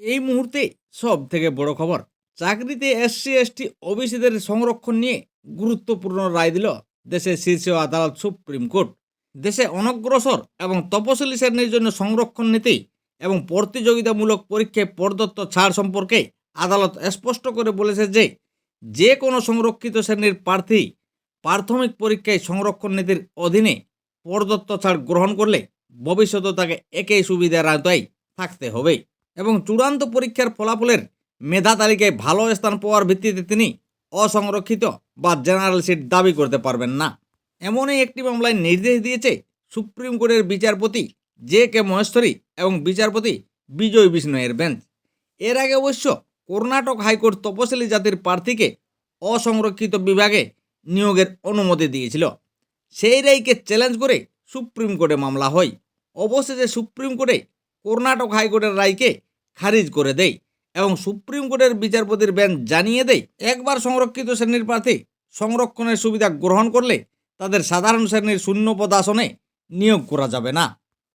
এই মুহূর্তে সব থেকে বড় খবর, চাকরিতে এসসি এসটি ওবিসিদের সংরক্ষণ নিয়ে গুরুত্বপূর্ণ রায় দিল দেশের শীর্ষ আদালত সুপ্রিম কোর্ট। দেশে অনগ্রসর এবং তপশিলি শ্রেণীর জন্য সংরক্ষণ নীতি এবং প্রতিযোগিতামূলক পরীক্ষায় প্রদত্ত ছাড় সম্পর্কে আদালত স্পষ্ট করে বলেছে যে যে কোনো সংরক্ষিত শ্রেণীর প্রার্থী প্রাথমিক পরীক্ষায় সংরক্ষণ নীতির অধীনে প্রদত্ত ছাড় গ্রহণ করলে ভবিষ্যতে তাকে একই সুবিধার আওতায় থাকতে হবে এবং চূড়ান্ত পরীক্ষার ফলাফলের মেধা তালিকায় ভালো স্থান পাওয়ার ভিত্তিতে তিনি অসংরক্ষিত বা জেনারেল সিট দাবি করতে পারবেন না। এমনই একটি মামলায় নির্দেশ দিয়েছে সুপ্রিম কোর্টের বিচারপতি জে কে মহেশ্বরী এবং বিচারপতি বিজয় বিষ্ণয়ের বেঞ্চ। এর আগে অবশ্য কর্ণাটক হাইকোর্ট তপশিলি জাতির প্রার্থীকে অসংরক্ষিত বিভাগে নিয়োগের অনুমতি দিয়েছিল। সেই রায়কে চ্যালেঞ্জ করে সুপ্রিম কোর্টে মামলা হয়। অবশেষে সুপ্রিম কোর্টে কর্ণাটক হাইকোর্টের রায়কে খারিজ করে দেয় এবং সুপ্রিম কোর্টের বিচারপতির বেঞ্চ জানিয়ে দেয় একবার সংরক্ষিত শ্রেণীর প্রার্থী সংরক্ষণের সুবিধা গ্রহণ করলে তাদের সাধারণ শ্রেণীর শূন্যপদ আসনে নিয়োগ করা যাবে না।